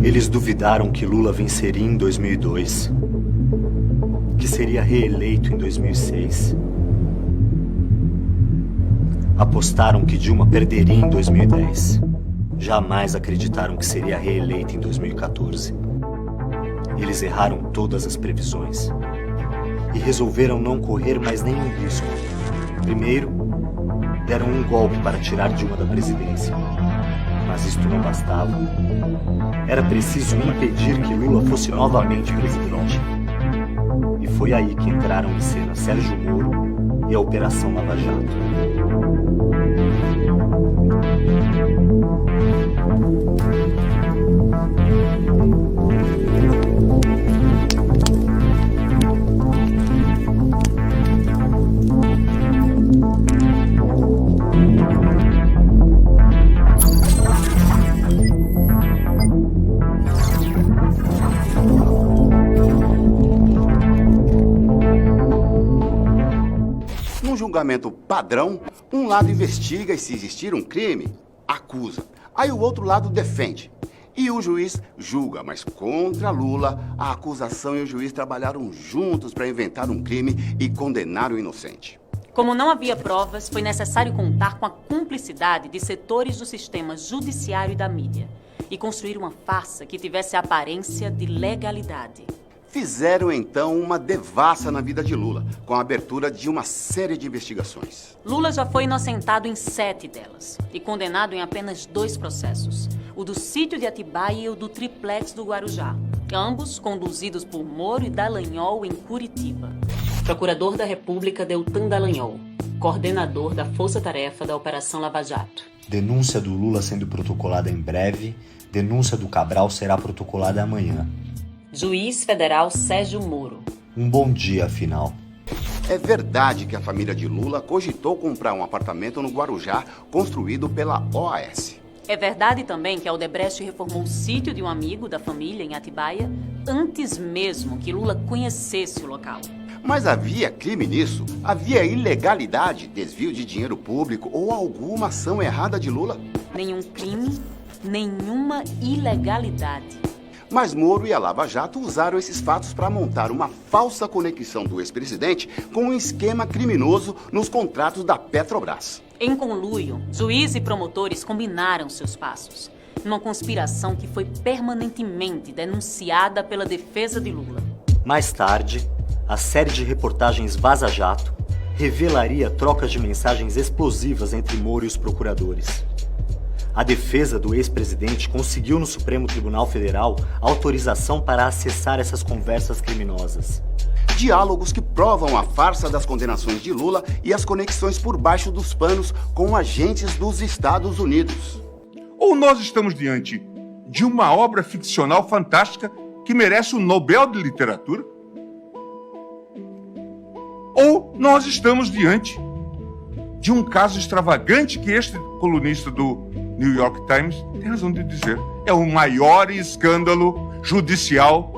Eles duvidaram que Lula venceria em 2002, que seria reeleito em 2006. Apostaram que Dilma perderia em 2010. Jamais acreditaram que seria reeleita em 2014. Eles erraram todas as previsões e resolveram não correr mais nenhum risco. Primeiro, deram um golpe para tirar Dilma da presidência. Mas isto não bastava. Era preciso impedir que Lula fosse novamente presidente. E foi aí que entraram em cena Sérgio Moro e a Operação Lava Jato. Num julgamento padrão, um lado investiga e se existir um crime, acusa. Aí o outro lado defende. E o juiz julga, mas contra Lula, a acusação e o juiz trabalharam juntos para inventar um crime e condenar o inocente. Como não havia provas, foi necessário contar com a cumplicidade de setores do sistema judiciário e da mídia e construir uma farsa que tivesse a aparência de legalidade. Fizeram então uma devassa na vida de Lula, com a abertura de uma série de investigações. Lula já foi inocentado em 7 delas e condenado em apenas 2 processos, o do sítio de Atibaia e o do triplex do Guarujá, ambos conduzidos por Moro e Dallagnol em Curitiba. Procurador da República Deltan Dallagnol, coordenador da Força-Tarefa da Operação Lava Jato. Denúncia do Lula sendo protocolada em breve, denúncia do Cabral será protocolada amanhã. Juiz Federal Sérgio Moro. Um bom dia, afinal. É verdade que a família de Lula cogitou comprar um apartamento no Guarujá construído pela OAS. É verdade também que a Odebrecht reformou o sítio de um amigo da família em Atibaia antes mesmo que Lula conhecesse o local. Mas havia crime nisso? Havia ilegalidade, desvio de dinheiro público ou alguma ação errada de Lula? Nenhum crime, nenhuma ilegalidade. Mas Moro e a Lava Jato usaram esses fatos para montar uma falsa conexão do ex-presidente com um esquema criminoso nos contratos da Petrobras. Em conluio, juiz e promotores combinaram seus passos, numa conspiração que foi permanentemente denunciada pela defesa de Lula. Mais tarde, a série de reportagens Vaza Jato revelaria trocas de mensagens explosivas entre Moro e os procuradores. A defesa do ex-presidente conseguiu no Supremo Tribunal Federal autorização para acessar essas conversas criminosas. Diálogos que provam a farsa das condenações de Lula e as conexões por baixo dos panos com agentes dos Estados Unidos. Ou nós estamos diante de uma obra ficcional fantástica que merece o Nobel de Literatura? Ou nós estamos diante de um caso extravagante que este colunista do New York Times tem razão de dizer. É o maior escândalo judicial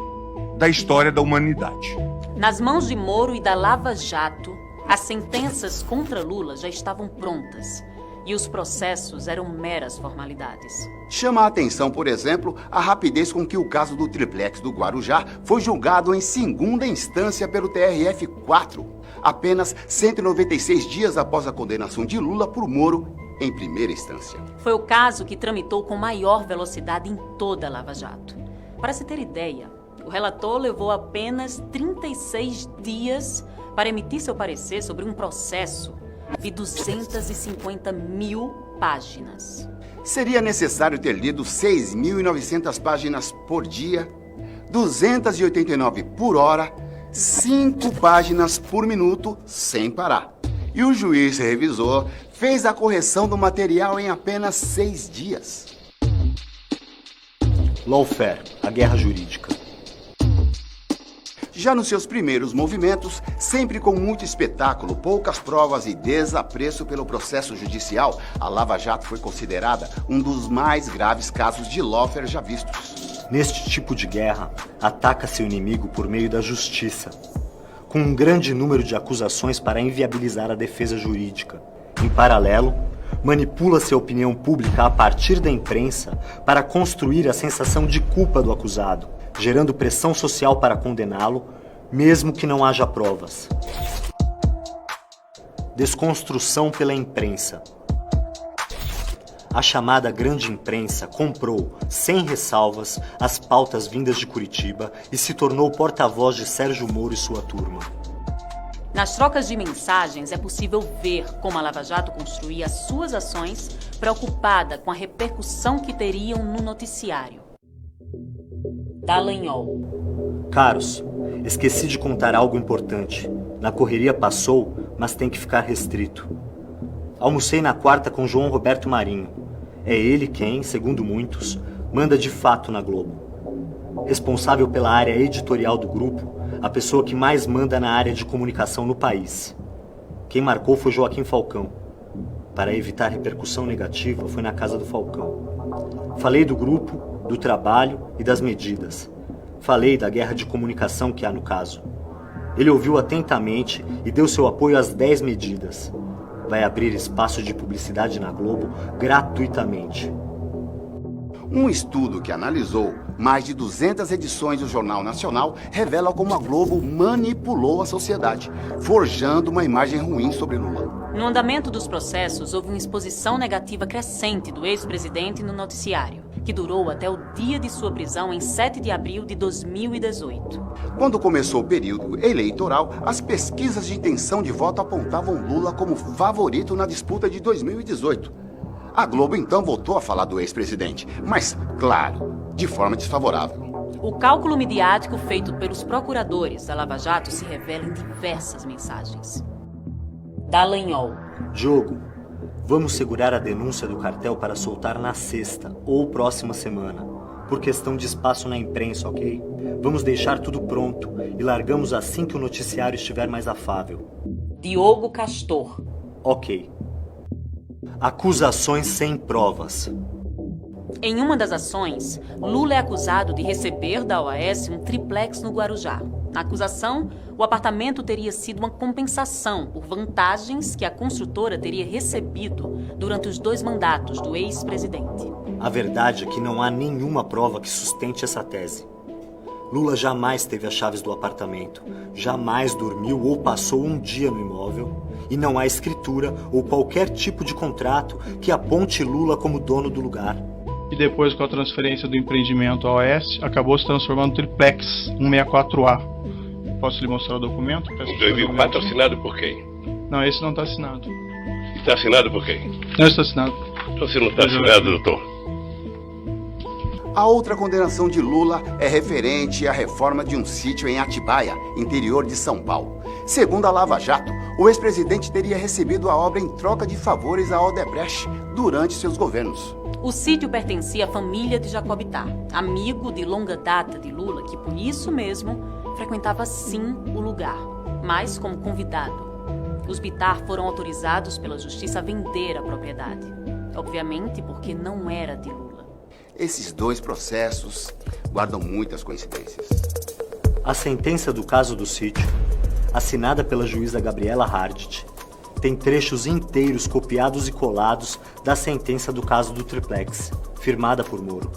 da história da humanidade. Nas mãos de Moro e da Lava Jato, as sentenças contra Lula já estavam prontas e os processos eram meras formalidades. Chama a atenção, por exemplo, a rapidez com que o caso do triplex do Guarujá foi julgado em segunda instância pelo TRF-4, apenas 196 dias após a condenação de Lula por Moro em primeira instância. Foi o caso que tramitou com maior velocidade em toda a Lava Jato. Para se ter ideia, o relator levou apenas 36 dias para emitir seu parecer sobre um processo de 250 mil páginas. Seria necessário ter lido 6.900 páginas por dia, 289 por hora, 5 páginas por minuto, sem parar. E o juiz revisor fez a correção do material em apenas 6 dias. Lawfare, a guerra jurídica. Já nos seus primeiros movimentos, sempre com muito espetáculo, poucas provas e desapreço pelo processo judicial, a Lava Jato foi considerada um dos mais graves casos de lawfare já vistos. Neste tipo de guerra, ataca-se o inimigo por meio da justiça, com um grande número de acusações para inviabilizar a defesa jurídica. Em paralelo, Manipula-se a opinião pública a partir da imprensa para construir a sensação de culpa do acusado, gerando pressão social para condená-lo, mesmo que não haja provas. Desconstrução pela imprensa. A chamada grande imprensa comprou, sem ressalvas, as pautas vindas de Curitiba e se tornou porta-voz de Sérgio Moro e sua turma. Nas trocas de mensagens é possível ver como a Lava Jato construía suas ações preocupada com a repercussão que teriam no noticiário. Dallagnol. Caros, esqueci de contar algo importante. Na correria passou, mas tem que ficar restrito. Almocei na quarta com João Roberto Marinho. É ele quem, segundo muitos, manda de fato na Globo. Responsável pela área editorial do grupo, a pessoa que mais manda na área de comunicação no país. Quem marcou foi Joaquim Falcão. Para evitar repercussão negativa, fui na casa do Falcão. Falei do grupo, do trabalho e das medidas. Falei da guerra de comunicação que há no caso. Ele ouviu atentamente e deu seu apoio às 10 medidas. Vai abrir espaço de publicidade na Globo gratuitamente. Um estudo que analisou mais de 200 edições do Jornal Nacional revela como a Globo manipulou a sociedade, forjando uma imagem ruim sobre Lula. No andamento dos processos, houve uma exposição negativa crescente do ex-presidente no noticiário, que durou até o dia de sua prisão em 7 de abril de 2018. Quando começou o período eleitoral, as pesquisas de intenção de voto apontavam Lula como favorito na disputa de 2018. A Globo então voltou a falar do ex-presidente, mas, claro, de forma desfavorável. O cálculo midiático feito pelos procuradores da Lava Jato se revela em diversas mensagens. Dallagnol. Diogo, vamos segurar a denúncia do cartel para soltar na sexta ou próxima semana, por questão de espaço na imprensa, ok? Vamos deixar tudo pronto e largamos assim que o noticiário estiver mais afável. Diogo Castor. Ok. Acusações sem provas. Em uma das ações, Lula é acusado de receber da OAS um triplex no Guarujá. Na acusação, o apartamento teria sido uma compensação por vantagens que a construtora teria recebido durante os 2 mandatos do ex-presidente. A verdade é que não há nenhuma prova que sustente essa tese. Lula jamais teve as chaves do apartamento, jamais dormiu ou passou um dia no imóvel, e não há escritura ou qualquer tipo de contrato que aponte Lula como dono do lugar. E depois, com a transferência do empreendimento à OAS, acabou se transformando em triplex 164A. Posso lhe mostrar o documento? Em 2004 assinado por quem? Não, esse não está assinado. Está assinado por quem? Não está assinado. Então se não está assinado, doutor. A outra condenação de Lula é referente à reforma de um sítio em Atibaia, interior de São Paulo. Segundo a Lava Jato, o ex-presidente teria recebido a obra em troca de favores à Odebrecht durante seus governos. O sítio pertencia à família de Jacob Bittar, amigo de longa data de Lula, que por isso mesmo frequentava sim o lugar, mas como convidado. Os Bittar foram autorizados pela justiça a vender a propriedade, obviamente porque não era de Lula. Esses 2 processos guardam muitas coincidências. A sentença do caso do sítio, assinada pela juíza Gabriela Hardt, tem trechos inteiros copiados e colados da sentença do caso do triplex, firmada por Moro.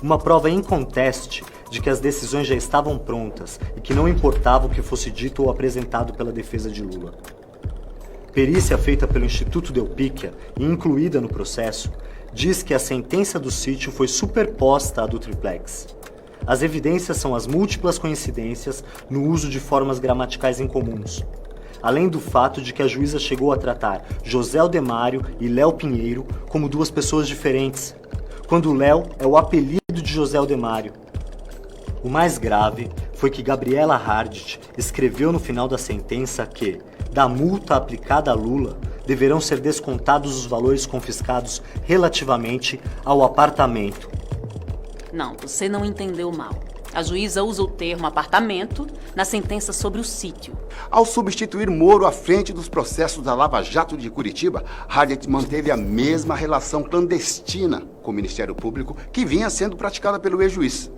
Uma prova inconteste de que as decisões já estavam prontas e que não importava o que fosse dito ou apresentado pela defesa de Lula. Perícia feita pelo Instituto Delpicchia e incluída no processo, diz que a sentença do sítio foi superposta à do triplex. As evidências são as múltiplas coincidências no uso de formas gramaticais incomuns, além do fato de que a juíza chegou a tratar José Aldemário e Léo Pinheiro como 2 pessoas diferentes, quando Léo é o apelido de José Aldemário. O mais grave foi que Gabriela Hardt escreveu no final da sentença que, da multa aplicada a Lula, deverão ser descontados os valores confiscados relativamente ao apartamento. Não, você não entendeu mal. A juíza usa o termo apartamento na sentença sobre o sítio. Ao substituir Moro à frente dos processos da Lava Jato de Curitiba, Hardt manteve a mesma relação clandestina com o Ministério Público que vinha sendo praticada pelo ex-juiz.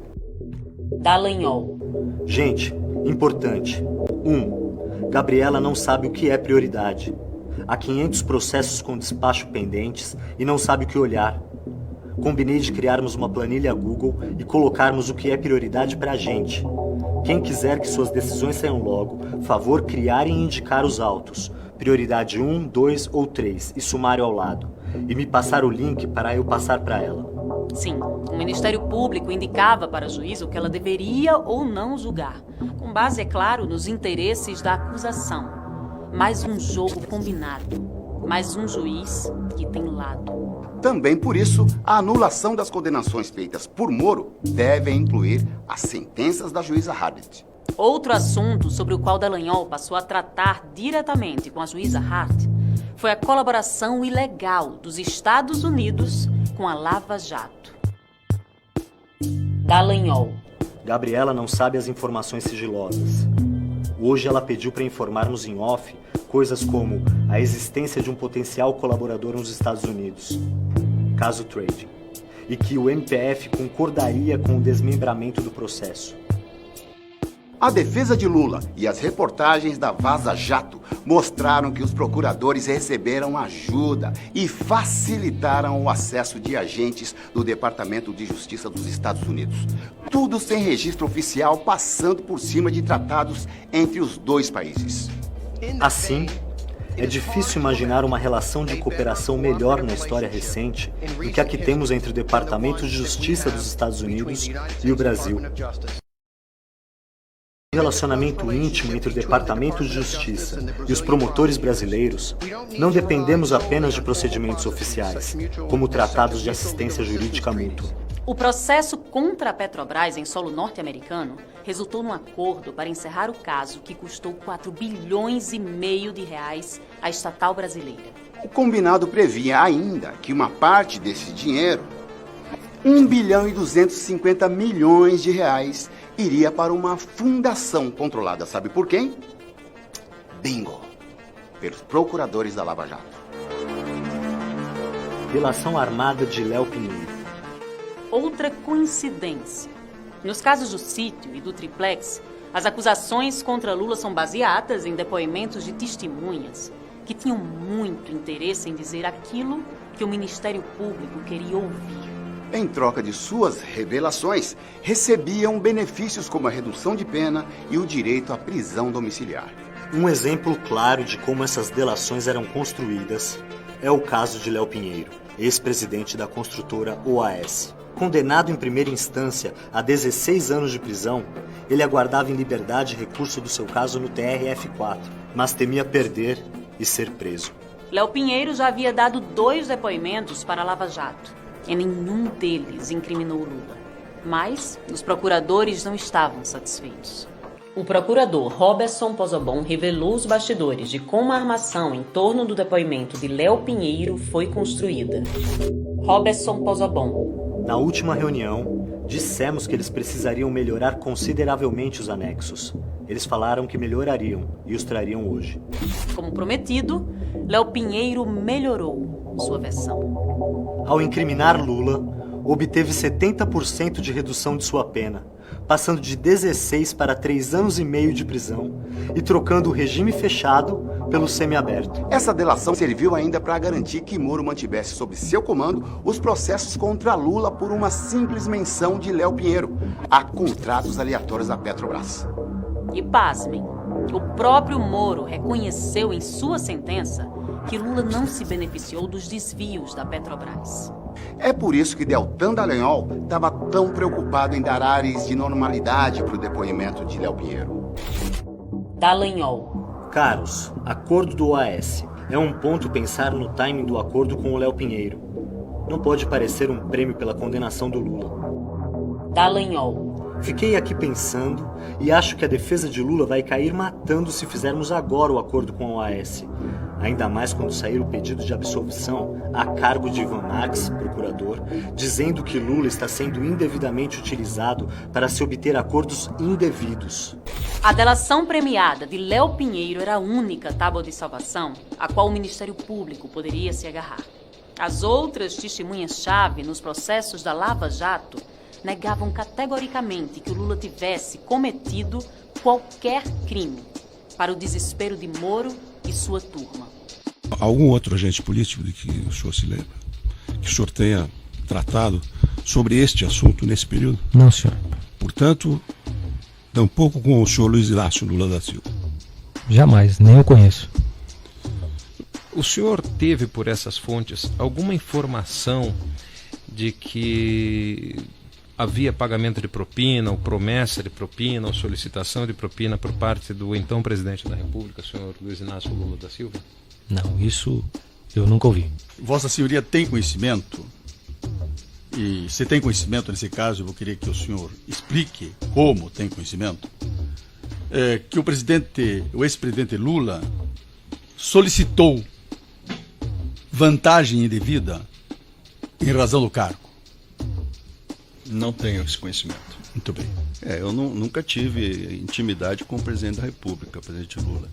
Dallagnol. Gente, importante. 1. Gabriela não sabe o que é prioridade. Há 500 processos com despacho pendentes e não sabe o que olhar. Combinei de criarmos uma planilha Google e colocarmos o que é prioridade pra gente. Quem quiser que suas decisões saiam logo, favor criar e indicar os autos. Prioridade 1, 2 ou 3 e sumário ao lado. E me passar o link para eu passar para ela. Sim, o Ministério Público indicava para a juíza o que ela deveria ou não julgar, com base, é claro, nos interesses da acusação. Mais um jogo combinado, mais um juiz que tem lado. Também por isso, a anulação das condenações feitas por Moro deve incluir as sentenças da juíza Harbit. Outro assunto sobre o qual Dallagnol passou a tratar diretamente com a juíza Hart foi a colaboração ilegal dos Estados Unidos com a Lava Jato. Dallagnol. Gabriela não sabe as informações sigilosas. Hoje ela pediu para informarmos em off coisas como a existência de um potencial colaborador nos Estados Unidos, caso Trading, e que o MPF concordaria com o desmembramento do processo. A defesa de Lula e as reportagens da Vaza Jato mostraram que os procuradores receberam ajuda e facilitaram o acesso de agentes do Departamento de Justiça dos Estados Unidos. Tudo sem registro oficial, passando por cima de tratados entre os dois países. Assim, é difícil imaginar uma relação de cooperação melhor na história recente do que a que temos entre o Departamento de Justiça dos Estados Unidos e o Brasil. O relacionamento íntimo entre o Departamento de Justiça e os promotores brasileiros, não dependemos apenas de procedimentos oficiais, como tratados de assistência jurídica mútua. O processo contra a Petrobras em solo norte-americano resultou num acordo para encerrar o caso que custou 4,5 bilhões de reais à estatal brasileira. O combinado previa ainda que uma parte desse dinheiro, 1 bilhão e 250 milhões de reais, iria para uma fundação controlada, sabe por quem? Bingo! Pelos procuradores da Lava Jato. Delação armada de Léo Pinheiro. Outra coincidência. Nos casos do sítio e do triplex, as acusações contra Lula são baseadas em depoimentos de testemunhas que tinham muito interesse em dizer aquilo que o Ministério Público queria ouvir. Em troca de suas revelações, recebiam benefícios como a redução de pena e o direito à prisão domiciliar. Um exemplo claro de como essas delações eram construídas é o caso de Léo Pinheiro, ex-presidente da construtora OAS. Condenado em primeira instância a 16 anos de prisão, ele aguardava em liberdade recurso do seu caso no TRF4, mas temia perder e ser preso. Léo Pinheiro já havia dado 2 depoimentos para a Lava Jato. E nenhum deles incriminou Lula. Mas os procuradores não estavam satisfeitos. O procurador Roberson Pozzobon revelou os bastidores de como a armação em torno do depoimento de Léo Pinheiro foi construída. Roberson Pozzobon. Na última reunião, dissemos que eles precisariam melhorar consideravelmente os anexos. Eles falaram que melhorariam e os trariam hoje. Como prometido, Léo Pinheiro melhorou sua versão. Ao incriminar Lula, obteve 70% de redução de sua pena, passando de 16 para 3 anos e meio de prisão e trocando o regime fechado pelo semiaberto. Essa delação serviu ainda para garantir que Moro mantivesse sob seu comando os processos contra Lula por uma simples menção de Léo Pinheiro a contratos aleatórios da Petrobras. E pasmem, o próprio Moro reconheceu em sua sentença que Lula não se beneficiou dos desvios da Petrobras. É por isso que Deltan Dallagnol estava tão preocupado em dar ares de normalidade para o depoimento de Léo Pinheiro. Dallagnol. Caros, acordo do OAS. É um ponto pensar no timing do acordo com o Léo Pinheiro. Não pode parecer um prêmio pela condenação do Lula. Dallagnol. Fiquei aqui pensando e acho que a defesa de Lula vai cair matando se fizermos agora o acordo com a OAS. Ainda mais quando sair o pedido de absolvição a cargo de Ivan Marques, procurador, dizendo que Lula está sendo indevidamente utilizado para se obter acordos indevidos. A delação premiada de Léo Pinheiro era a única tábua de salvação a qual o Ministério Público poderia se agarrar. As outras testemunhas-chave nos processos da Lava Jato negavam categoricamente que o Lula tivesse cometido qualquer crime, para o desespero de Moro e sua turma. algum outro agente político de que o senhor se lembra? Que o senhor tenha tratado sobre este assunto nesse período? Não, senhor. Portanto, tampouco com o senhor Luiz Inácio Lula da Silva? Jamais, nem o conheço. O senhor teve por essas fontes alguma informação de que havia pagamento de propina, ou promessa de propina, ou solicitação de propina por parte do então presidente da República, senhor Luiz Inácio Lula da Silva? Não, isso eu nunca ouvi. Vossa Senhoria tem conhecimento, e se tem conhecimento nesse caso, eu vou querer que o senhor explique como tem conhecimento, que o ex-presidente Lula solicitou vantagem indevida em razão do cargo. Não tenho esse conhecimento. Muito bem. Eu nunca tive intimidade com o presidente da República, o presidente Lula.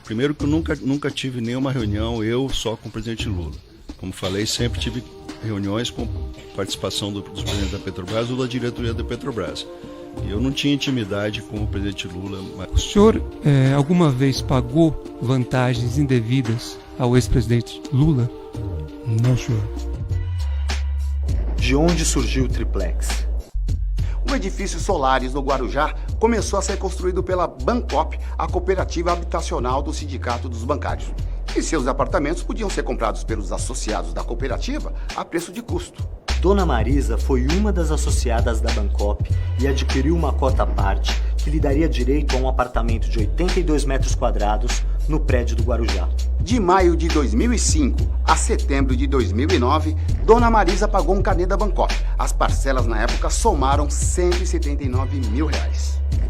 Primeiro que eu nunca tive nenhuma reunião, eu só com o presidente Lula. Como falei, sempre tive reuniões com participação dos presidentes da Petrobras ou da diretoria da Petrobras. E eu não tinha intimidade com o presidente Lula. O senhor alguma vez pagou vantagens indevidas ao ex-presidente Lula? Não, senhor. De onde surgiu o triplex? O edifício Solares no Guarujá começou a ser construído pela Bancop, a cooperativa habitacional do Sindicato dos Bancários. E seus apartamentos podiam ser comprados pelos associados da cooperativa a preço de custo. Dona Marisa foi uma das associadas da Bancop e adquiriu uma cota à parte que lhe daria direito a um apartamento de 82 metros quadrados no prédio do Guarujá. De maio de 2005 a setembro de 2009, Dona Marisa pagou um carnê da Bancop. As parcelas na época somaram R$179 mil.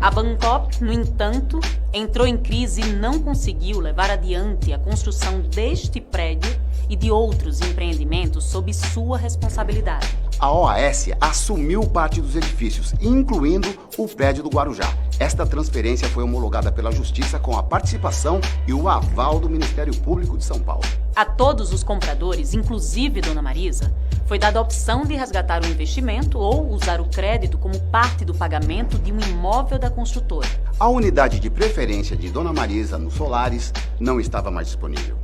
A Bancop, no entanto, entrou em crise e não conseguiu levar adiante a construção deste prédio e de outros empreendimentos sob sua responsabilidade. A OAS assumiu parte dos edifícios, incluindo o prédio do Guarujá. Esta transferência foi homologada pela Justiça com a participação e o aval do Ministério Público de São Paulo. A todos os compradores, inclusive Dona Marisa, foi dada a opção de resgatar o investimento ou usar o crédito como parte do pagamento de um imóvel da construtora. A unidade de preferência de Dona Marisa no Solares não estava mais disponível.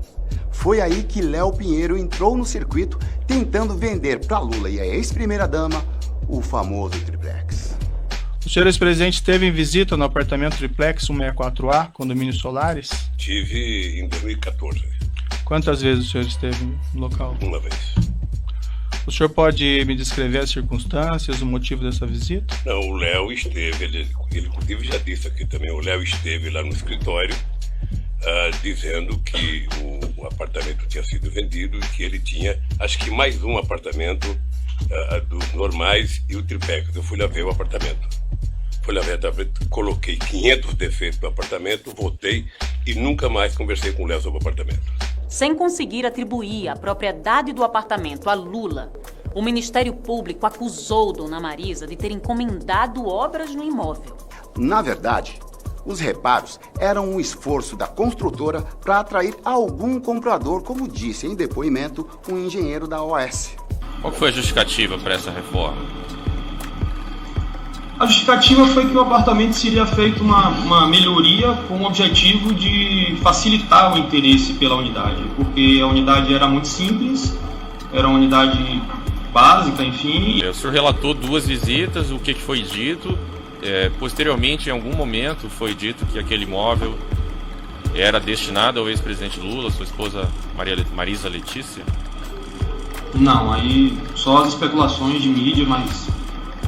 Foi aí que Léo Pinheiro entrou no circuito tentando vender para Lula e a ex-primeira-dama o famoso triplex. O senhor ex-presidente esteve em visita no apartamento triplex 164A, condomínio Solares? Tive em 2014. Quantas vezes o senhor esteve no local? Uma vez. O senhor pode me descrever as circunstâncias, o motivo dessa visita? Não, o Léo esteve, ele inclusive já disse aqui também, o Léo esteve lá no escritório dizendo que o apartamento tinha sido vendido e que ele tinha, acho que mais um apartamento dos normais e o triplex. Eu fui lá ver o apartamento. Fui lá ver, coloquei 500 defeitos no apartamento, voltei e nunca mais conversei com o Léo sobre o apartamento. Sem conseguir atribuir a propriedade do apartamento a Lula, o Ministério Público acusou Dona Marisa de ter encomendado obras no imóvel. Na verdade, os reparos eram um esforço da construtora para atrair algum comprador, como disse em depoimento um engenheiro da OAS. Qual foi a justificativa para essa reforma? A justificativa foi que o apartamento seria feito uma melhoria com o objetivo de facilitar o interesse pela unidade, porque a unidade era muito simples, era uma unidade básica, enfim. O senhor relatou 2 visitas, o que foi dito. Posteriormente, em algum momento, foi dito que aquele imóvel era destinado ao ex-presidente Lula, sua esposa Marisa Letícia? Não, aí só as especulações de mídia, mas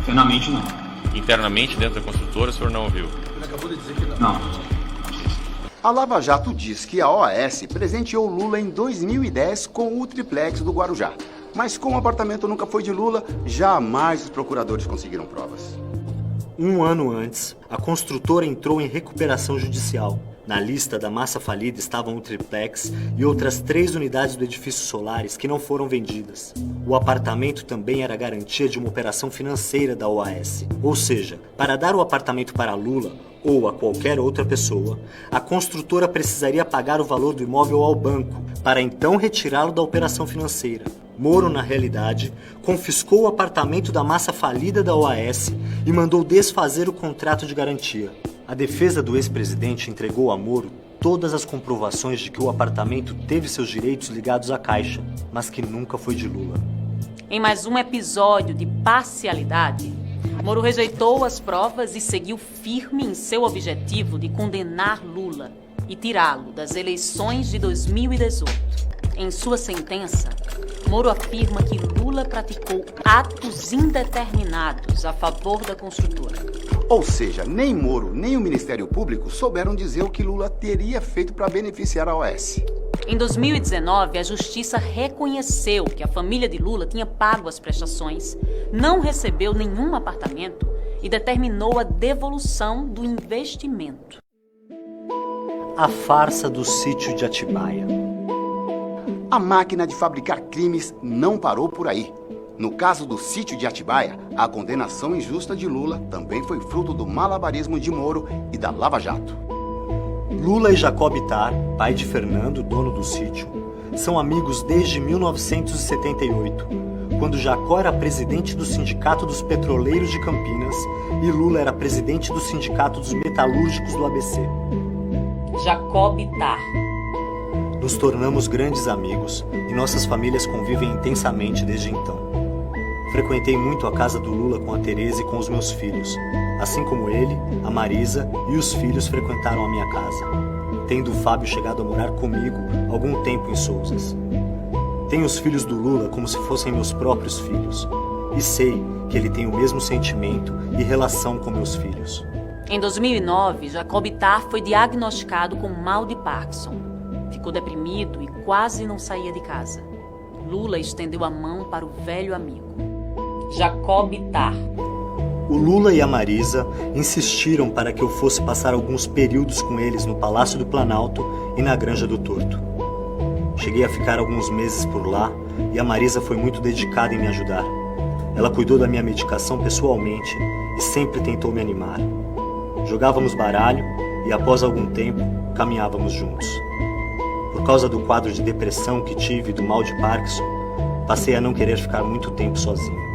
internamente não. Internamente, dentro da construtora, o senhor não ouviu? Ele acabou de dizer que não. Não. A Lava Jato diz que a OAS presenteou Lula em 2010 com o triplex do Guarujá. Mas como o apartamento nunca foi de Lula, jamais os procuradores conseguiram provas. Um ano antes, a construtora entrou em recuperação judicial. Na lista da massa falida estavam o triplex e outras 3 unidades do edifício Solares que não foram vendidas. O apartamento também era garantia de uma operação financeira da OAS. Ou seja, para dar o apartamento para Lula ou a qualquer outra pessoa, a construtora precisaria pagar o valor do imóvel ao banco, para então retirá-lo da operação financeira. Moro, na realidade, confiscou o apartamento da massa falida da OAS e mandou desfazer o contrato de garantia. A defesa do ex-presidente entregou a Moro todas as comprovações de que o apartamento teve seus direitos ligados à Caixa, mas que nunca foi de Lula. Em mais um episódio de parcialidade, Moro rejeitou as provas e seguiu firme em seu objetivo de condenar Lula e tirá-lo das eleições de 2018. Em sua sentença, Moro afirma que Lula praticou atos indeterminados a favor da construtora. Ou seja, nem Moro nem o Ministério Público souberam dizer o que Lula teria feito para beneficiar a OAS. Em 2019, a Justiça reconheceu que a família de Lula tinha pago as prestações, não recebeu nenhum apartamento e determinou a devolução do investimento. A farsa do sítio de Atibaia. A máquina de fabricar crimes não parou por aí. No caso do sítio de Atibaia, a condenação injusta de Lula também foi fruto do malabarismo de Moro e da Lava Jato. Lula e Jacob Ittar, pai de Fernando, dono do sítio, são amigos desde 1978, quando Jacó era presidente do Sindicato dos Petroleiros de Campinas e Lula era presidente do Sindicato dos Metalúrgicos do ABC. Jacob Ittar. Nos tornamos grandes amigos e nossas famílias convivem intensamente desde então. Frequentei muito a casa do Lula com a Tereza e com os meus filhos, assim como ele, a Marisa e os filhos frequentaram a minha casa, tendo o Fábio chegado a morar comigo algum tempo em Sousas. Tenho os filhos do Lula como se fossem meus próprios filhos, e sei que ele tem o mesmo sentimento e relação com meus filhos. Em 2009, Jacob Ittar foi diagnosticado com mal de Parkinson. Ficou deprimido e quase não saía de casa. Lula estendeu a mão para o velho amigo. Jacob Ittar. O Lula e a Marisa insistiram para que eu fosse passar alguns períodos com eles no Palácio do Planalto e na Granja do Torto. Cheguei a ficar alguns meses por lá e a Marisa foi muito dedicada em me ajudar. Ela cuidou da minha medicação pessoalmente e sempre tentou me animar. Jogávamos baralho e, após algum tempo, caminhávamos juntos. Por causa do quadro de depressão que tive e do mal de Parkinson, passei a não querer ficar muito tempo sozinho.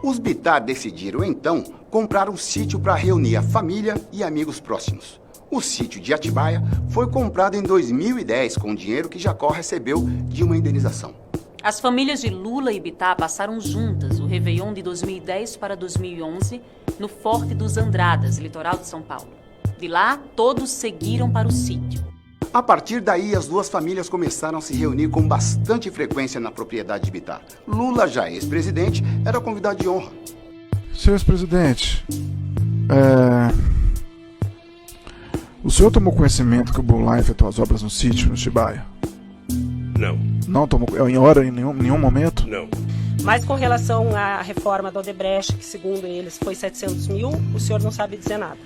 Os Bittar decidiram, então, comprar um sítio para reunir a família e amigos próximos. O sítio de Atibaia foi comprado em 2010 com o dinheiro que Jacó recebeu de uma indenização. As famílias de Lula e Bittar passaram juntas o Réveillon de 2010 para 2011 no Forte dos Andradas, litoral de São Paulo. De lá, todos seguiram para o sítio. A partir daí, as duas famílias começaram a se reunir com bastante frequência na propriedade de Bittar. Lula, já ex-presidente, era convidado de honra. Senhor ex-presidente, o senhor tomou conhecimento que o Boulay efetuou as obras no sítio, no Atibaia? Não. Não tomou em nenhum momento? Não. Mas com relação à reforma da Odebrecht, que segundo eles foi 700 mil, o senhor não sabe dizer nada.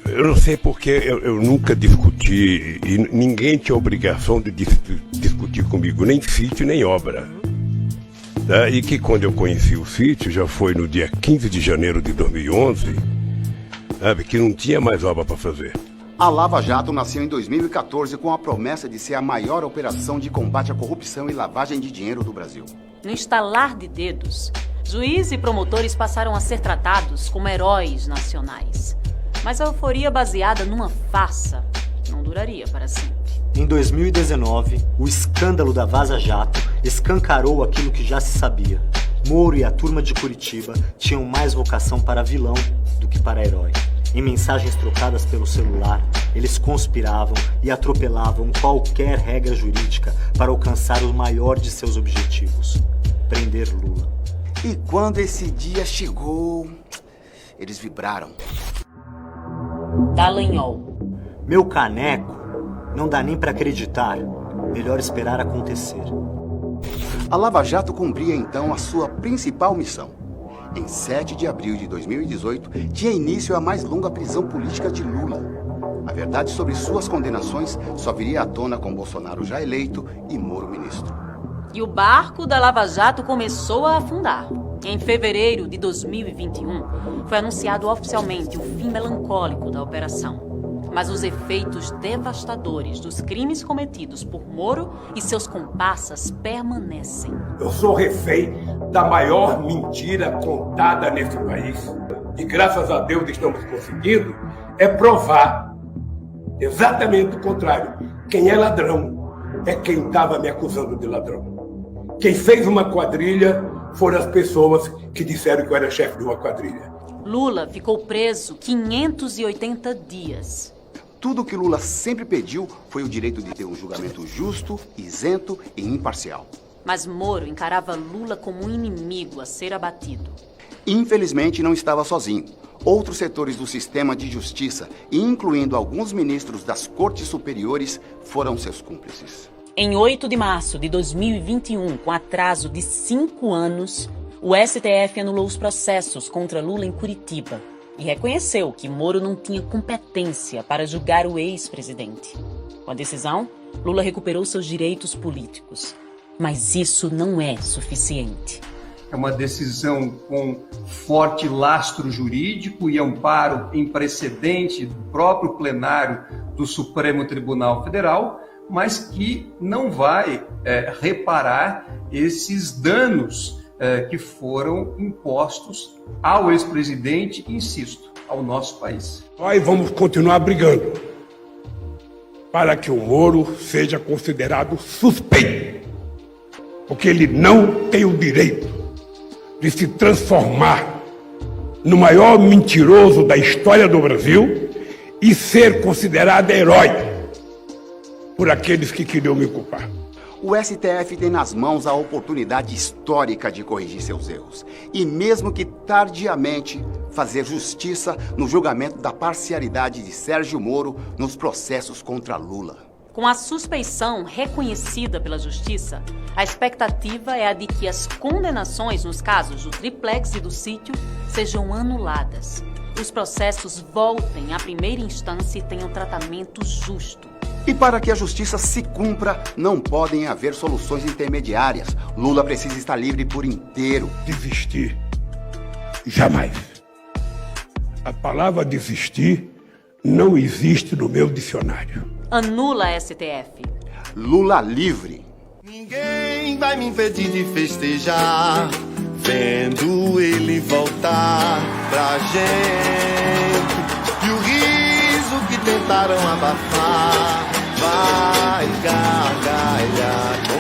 Eu não sei porque eu nunca discuti e ninguém tinha obrigação de discutir comigo, nem sítio, nem obra. E que quando eu conheci o sítio, já foi no dia 15 de janeiro de 2011, sabe, que não tinha mais obra para fazer. A Lava Jato nasceu em 2014 com a promessa de ser a maior operação de combate à corrupção e lavagem de dinheiro do Brasil. No estalar de dedos, juízes e promotores passaram a ser tratados como heróis nacionais. Mas a euforia baseada numa farsa não duraria para sempre. Em 2019, o escândalo da Vaza Jato escancarou aquilo que já se sabia. Moro e a turma de Curitiba tinham mais vocação para vilão do que para herói. Em mensagens trocadas pelo celular, eles conspiravam e atropelavam qualquer regra jurídica para alcançar o maior de seus objetivos: prender Lula. E quando esse dia chegou, eles vibraram. Dallagnol. Meu caneco, não dá nem para acreditar. Melhor esperar acontecer. A Lava Jato cumpria então a sua principal missão. Em 7 de abril de 2018, tinha início a mais longa prisão política de Lula. A verdade sobre suas condenações só viria à tona com Bolsonaro já eleito e Moro ministro. E o barco da Lava Jato começou a afundar. Em fevereiro de 2021, foi anunciado oficialmente o fim melancólico da operação. Mas os efeitos devastadores dos crimes cometidos por Moro e seus comparsas permanecem. Eu sou refém da maior mentira contada nesse país. E graças a Deus estamos conseguindo provar Exatamente o contrário. Quem é ladrão é quem estava me acusando de ladrão. Quem fez uma quadrilha foram as pessoas que disseram que eu era chefe de uma quadrilha. Lula ficou preso 580 dias. Tudo que Lula sempre pediu foi o direito de ter um julgamento justo, isento e imparcial. Mas Moro encarava Lula como um inimigo a ser abatido. Infelizmente, não estava sozinho. Outros setores do sistema de justiça, incluindo alguns ministros das cortes superiores, foram seus cúmplices. Em 8 de março de 2021, com atraso de 5 anos, o STF anulou os processos contra Lula em Curitiba e reconheceu que Moro não tinha competência para julgar o ex-presidente. Com a decisão, Lula recuperou seus direitos políticos. Mas isso não é suficiente. É uma decisão com forte lastro jurídico e amparo em precedente do próprio plenário do Supremo Tribunal Federal, mas que não vai reparar esses danos que foram impostos ao ex-presidente e, insisto, ao nosso país. Nós vamos continuar brigando para que o Moro seja considerado suspeito, porque ele não tem o direito de se transformar no maior mentiroso da história do Brasil e ser considerado herói por aqueles que queriam me culpar. O STF tem nas mãos a oportunidade histórica de corrigir seus erros e, mesmo que tardiamente, fazer justiça no julgamento da parcialidade de Sérgio Moro nos processos contra Lula. Com a suspeição reconhecida pela Justiça, a expectativa é a de que as condenações nos casos do triplex e do sítio sejam anuladas. Os processos voltem à primeira instância e tenham tratamento justo. E para que a justiça se cumpra, não podem haver soluções intermediárias. Lula precisa estar livre por inteiro. Desistir. Jamais. A palavra desistir não existe no meu dicionário. Anula a STF. Lula livre. Ninguém vai me impedir de festejar, vendo ele voltar pra gente. E o riso que tentaram abafar vai gargalhar.